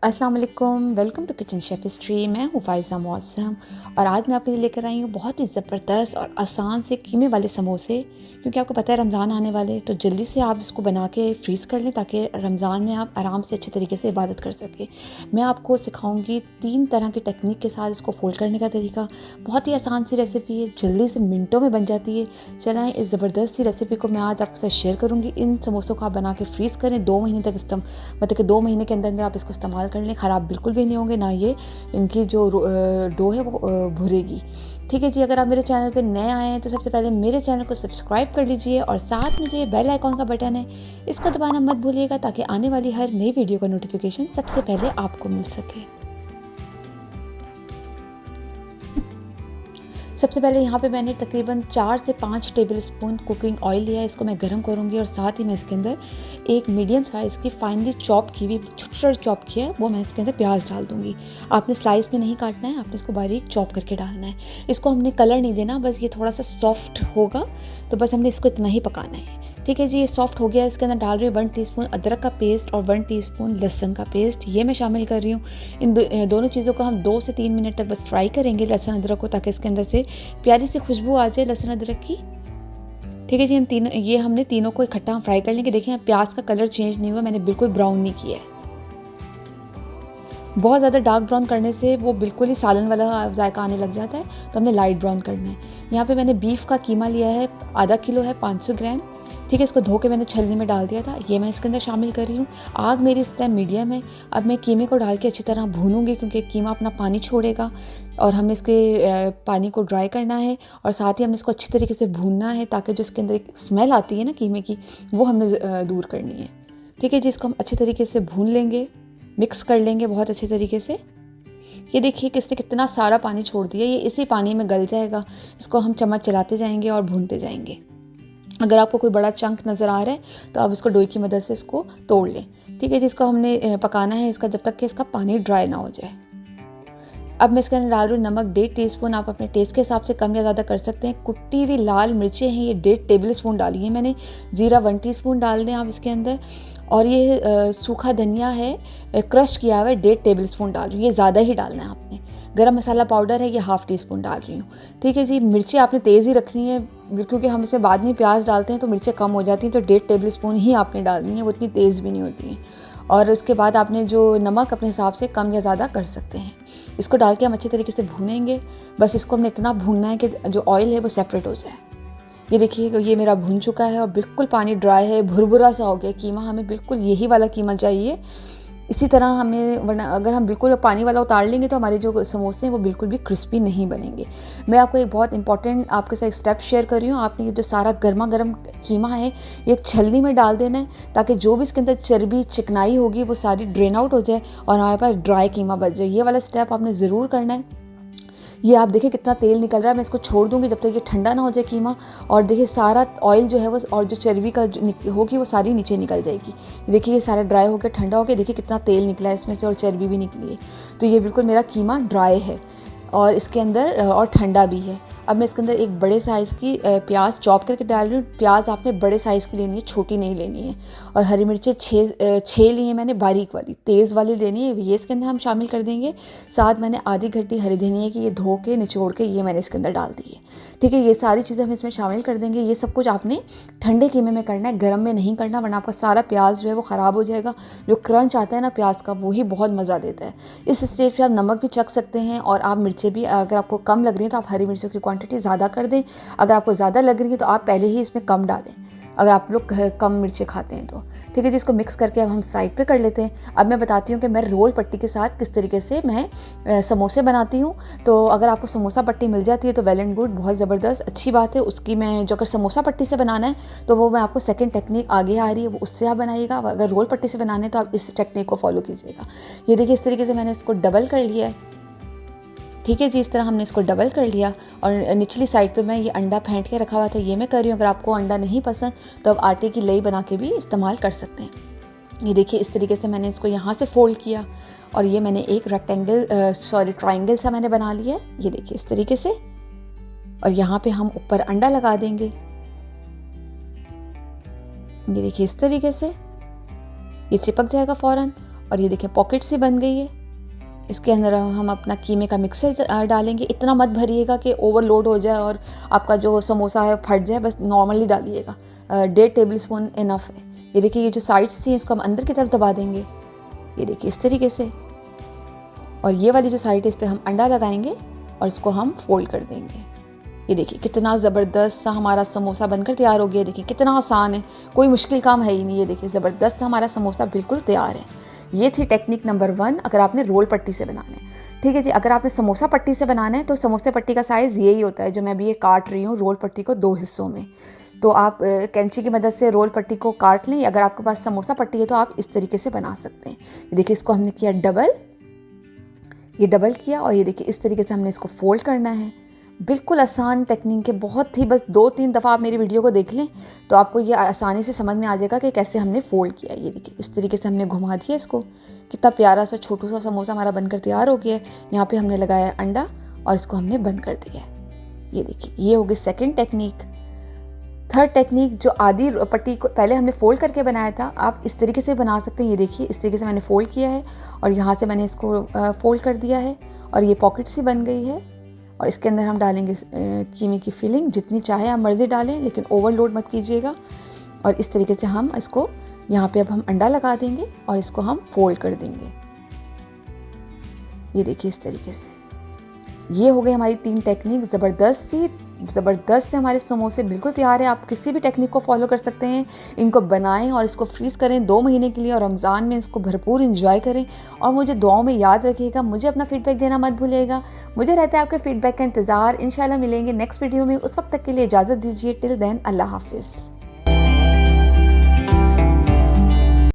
अस्सलाम वालेकुम, welcome to kitchen chef history. मैं हूँ फ़ाइज़ा मौसम और आज मैं आपके लिए लेकर आई हूँ बहुत ही ज़बरदस्त और आसान से कीमे वाले समोसे। क्योंकि आपको पता है रमज़ान आने वाले हैं, तो जल्दी से आप इसको बना के फ्रीज़ कर लें ताकि रमज़ान में आप आराम से अच्छे तरीके से इबादत कर सकें। मैं आपको सिखाऊंगी 3 तरह की टेक्निक के साथ इसको फ़ोल्ड करने का तरीका। बहुत ही आसान सी रेसिपी है, जल्दी से मिनटों में बन जाती है। चलें इस ज़बरदस्त सी रेसिपी को मैं आज आपके साथ शेयर करूँगी। इन समोसों को आप बना के फ्रीज़ करें 2 महीने तक मतलब कि 2 महीने के अंदर अंदर आप इसको इस्तेमाल कर लें। ख़राब बिल्कुल भी नहीं होंगे, ना ये इनकी जो डो है वो भुरेगी। ठीक है जी। अगर आप मेरे चैनल पे नए आए हैं तो सबसे पहले मेरे चैनल को सब्सक्राइब कर लीजिए और साथ में जो बेल आइकॉन का बटन है इसको दबाना मत भूलिएगा ताकि आने वाली हर नई वीडियो का नोटिफिकेशन सबसे पहले आपको मिल सके। सबसे पहले यहाँ पे मैंने तकरीबन 4 से 5 टेबल स्पून कुकिंग ऑयल लिया है। इसको मैं गर्म करूँगी और साथ ही मैं इसके अंदर एक मीडियम साइज़ की फाइनली चॉप की हुई छोटा चॉप किया है वो मैं इसके अंदर प्याज डाल दूँगी। आपने स्लाइस में नहीं काटना है, आपने इसको बारीक चॉप करके डालना है। इसको हमने कलर नहीं देना, बस ये थोड़ा सा सॉफ्ट होगा तो बस हमने इसको इतना ही पकाना है। ठीक है जी। ये सॉफ्ट हो गया। इसके अंदर डाल रही हूँ 1 टीस्पून अदरक का पेस्ट और 1 टीस्पून लहसुन का पेस्ट, ये मैं शामिल कर रही हूँ। इन दोनों चीज़ों को हम 2 से 3 मिनट तक बस फ्राई करेंगे लहसुन अदरक को, ताकि इसके अंदर से प्यारी सी खुशबू आ जाए लहसुन अदरक की। ठीक है जी। हमने तीनों को इकट्ठा फ्राई कर लेंगे। देखिए प्याज का कलर चेंज नहीं हुआ, मैंने बिल्कुल ब्राउन नहीं किया है। बहुत ज़्यादा डार्क ब्राउन करने से वो बिल्कुल ही सालन वाला जायका आने लग जाता है, तो हमने लाइट ब्राउन करना है। यहाँ पे मैंने बीफ का कीमा लिया है, आधा किलो है, 500 ग्राम। ठीक है। इसको धो के मैंने छलनी में डाल दिया था, ये मैं इसके अंदर शामिल कर रही हूँ। आग मेरी इस टाइम मीडियम है। अब मैं कीमे को डाल के अच्छी तरह भूनूंगी क्योंकि कीमा अपना पानी छोड़ेगा और हमने इसके पानी को ड्राई करना है और साथ ही हमने इसको अच्छी तरीके से भूनना है ताकि जो इसके अंदर एक स्मेल आती है ना कीमे की, वो हमने दूर करनी है। ठीक है जी। इसको हम अच्छे तरीके से भून लेंगे, मिक्स कर लेंगे बहुत अच्छे तरीके से। ये देखिए कि इसने कितना सारा पानी छोड़ दिया, ये इसी पानी में गल जाएगा। इसको हम चम्मच चलाते जाएंगे और भूनते जाएंगे। अगर आपको कोई बड़ा चंक नज़र आ रहा है तो आप इसको डोई की मदद से इसको तोड़ लें। ठीक है। जिसको हमने पकाना है इसका जब तक कि इसका पानी ड्राई ना हो जाए। अब मैं इसके अंदर डाल रही हूँ नमक 1.5 टीस्पून, आप अपने टेस्ट के हिसाब से कम या ज़्यादा कर सकते हैं। कुटी हुई लाल मिर्चें हैं, ये 1.5 टेबल स्पून डाली है मैंने। ज़ीरा 1 टीस्पून डाल दें आप इसके अंदर। और ये सूखा धनिया है, क्रश किया हुआ है, 1.5 टेबल स्पून डाल रही हूँ, ये ज़्यादा ही डालना है आपने। गरम मसाला पाउडर है, ये 1/2 टीस्पून डाल रही हूँ। ठीक है जी। मिर्चें आपने तेज़ ही रखनी है क्योंकि हम इसमें बाद में प्याज डालते हैं तो मिर्चें कम हो जाती हैं, तो 1.5 टेबल स्पून ही आपने डालनी है, वो इतनी तेज़ भी नहीं होती हैं। और उसके बाद आपने जो नमक अपने हिसाब से कम या ज़्यादा कर सकते हैं। इसको डाल के हम अच्छे तरीके से भूनेंगे। बस इसको हमने इतना भूनना है कि जो ऑयल है वो सेपरेट हो जाए। ये देखिए ये मेरा भून चुका है और बिल्कुल पानी ड्राई है, भुरभुरा सा हो गया कीमा। हमें बिल्कुल यही वाला कीमा चाहिए। इसी तरह हमें, वरना अगर हम बिल्कुल पानी वाला उतार लेंगे तो हमारे जो समोसे हैं वो बिल्कुल भी क्रिस्पी नहीं बनेंगे। मैं आपको एक बहुत इंपॉर्टेंट आपके साथ एक स्टेप शेयर कर रही हूँ। आपने ये जो सारा गर्मा गर्म कीमा है ये एक छलनी में डाल देना है ताकि जो भी इसके अंदर चर्बी चिकनाई होगी वो सारी ड्रेन आउट हो जाए और हमारे पास ड्राई कीमा बच जाए। ये वाला स्टेप आपने ज़रूर करना है। ये आप देखिए कितना तेल निकल रहा है। मैं इसको छोड़ दूंगी जब तक ये ठंडा ना हो जाए कीमा। और देखिए सारा ऑयल जो है वो और जो चर्बी का होगी वो सारी नीचे निकल जाएगी। देखिए ये सारा ड्राई हो गया, ठंडा हो गया। देखिए कितना तेल निकला है इसमें से और चर्बी भी निकली है। तो ये बिल्कुल मेरा कीमा ड्राई है और इसके अंदर और ठंडा भी है। अब मैं इसके अंदर एक बड़े साइज़ की प्याज चॉप करके डाल रही हूँ। प्याज आपने बड़े साइज़ की लेनी है, छोटी नहीं लेनी है। और हरी मिर्चें 6 ली हैं मैंने, बारीक वाली, तेज़ वाली लेनी है, ये इसके अंदर हम शामिल कर देंगे। साथ मैंने आधी घंटी हरी धनिया की ये धो के निचोड़ के ये मैंने इसके अंदर डाल दी है। ठीक है। ये सारी चीज़ें हम इसमें शामिल कर देंगे। ये सब कुछ आपने ठंडे कीमे में करना है, गर्म में नहीं करना, वरना आपका सारा प्याज जो है वो ख़राब हो जाएगा। जो क्रंच आता है ना प्याज का, वही बहुत मज़ा देता है। इस स्टेज पे आप नमक भी चख सकते हैं और आप मिर्चें भी, अगर आपको कम लग रही है तो आप हरी मिर्चों की क्वांटिटी ज़्यादा कर दें। अगर आपको ज़्यादा लग रही है तो आप पहले ही इसमें कम डालें, अगर आप लोग कम मिर्चें खाते हैं तो। ठीक है जी। इसको मिक्स करके अब हम साइड पे कर लेते हैं। अब मैं बताती हूँ कि मैं रोल पट्टी के साथ किस तरीके से मैं समोसे बनाती हूँ। तो अगर आपको समोसा पट्टी मिल जाती है तो वेल एंड गुड, बहुत ज़बरदस्त, अच्छी बात है। उसकी मैं जो अगर समोसा पट्टी से बनाना है तो वो मैं आपको सेकंड टेक्निक आगे आ रही है, वो उससे आप बनाइएगा। अगर रोल पट्टी से बनाने है तो आप इस टेक्निक को फॉलो कीजिएगा। ये देखिए इस तरीके से मैंने इसको डबल कर लिया है। ठीक है जी। इस तरह हमने इसको डबल कर लिया और निचली साइड पे मैं ये अंडा फेंट के रखा हुआ था, ये मैं कर रही हूँ। अगर आपको अंडा नहीं पसंद तो आप आटे की लई बना के भी इस्तेमाल कर सकते हैं। ये देखिए इस तरीके से मैंने इसको यहाँ से फोल्ड किया और ये मैंने एक ट्रायंगल सा मैंने बना लिया है। ये देखिए इस तरीके से, और यहाँ पे हम ऊपर अंडा लगा देंगे। ये देखिए इस तरीके से ये चिपक जाएगा फ़ौरन। और ये देखिए पॉकेट्स ही बन गई है। इसके अंदर हम अपना कीमे का मिक्सर डालेंगे। इतना मत भरिएगा कि ओवरलोड हो जाए और आपका जो समोसा है फट जाए, बस नॉर्मली डालिएगा। 1.5 टेबल स्पून इनफ है। ये देखिए ये जो साइड्स थी इसको हम अंदर की तरफ दबा देंगे, ये देखिए इस तरीके से। और ये वाली जो साइड है इस पर हम अंडा लगाएंगे और इसको हम फोल्ड कर देंगे। ये देखिए कितना ज़बरदस्त सा हमारा समोसा बनकर तैयार हो गया। देखिए कितना आसान है, कोई मुश्किल काम है ही नहीं। ये देखिए ज़बरदस्त सा हमारा समोसा बिल्कुल तैयार है। ये थी टेक्निक नंबर 1 अगर आपने रोल पट्टी से बनाना है। ठीक है जी, अगर आपने समोसा पट्टी से बनाना है तो समोसे पट्टी का साइज़ यही होता है जो मैं अभी ये काट रही हूँ रोल पट्टी को 2 हिस्सों में। तो आप कैंची की मदद से रोल पट्टी को काट लें। अगर आपके पास समोसा पट्टी है तो आप इस तरीके से बना सकते हैं। ये देखिए इसको हमने किया डबल, ये डबल किया और ये देखिए इस तरीके से हमने इसको फोल्ड करना है। बिल्कुल आसान टेक्निक है, बहुत ही, बस 2-3 दफ़ा आप मेरी वीडियो को देख लें तो आपको ये आसानी से समझ में आ जाएगा कि कैसे हमने फोल्ड किया। ये देखिए इस तरीके से हमने घुमा दिया इसको। कितना प्यारा सा छोटू सा समोसा हमारा बनकर तैयार हो गया है। यहाँ पे हमने लगाया अंडा और इसको हमने बंद कर दिया है। ये देखिए ये हो गई सेकेंड टेक्निक। थर्ड टेक्निक जो आधी पट्टी को पहले हमने फोल्ड करके बनाया था, आप इस तरीके से बना सकते हैं। ये देखिए इस तरीके से मैंने फोल्ड किया है और यहाँ से मैंने इसको फोल्ड कर दिया है और ये पॉकेट सी बन गई है। और इसके अंदर हम डालेंगे कीमे की फिलिंग, जितनी चाहे आप मर्ज़ी डालें लेकिन ओवरलोड मत कीजिएगा। और इस तरीके से हम इसको यहाँ पे अब हम अंडा लगा देंगे और इसको हम फोल्ड कर देंगे। ये देखिए इस तरीके से। ये हो गई हमारी 3 टेक्निक। ज़बरदस्त से हमारे समोसे बिल्कुल तैयार है। आप किसी भी टेक्निक को फॉलो कर सकते हैं। इनको बनाएं और इसको फ्रीज़ करें 2 महीने के लिए और रमज़ान में इसको भरपूर एंजॉय करें। और मुझे दुआओं में याद रखिएगा, मुझे अपना फीडबैक देना मत भूलिएगा। मुझे रहता है आपके फीडबैक का इंतज़ार। इंशाल्लाह मिलेंगे नेक्स्ट वीडियो में। उस वक्त तक के लिए इजाज़त दीजिए। टिल देन अल्लाह हाफिज़।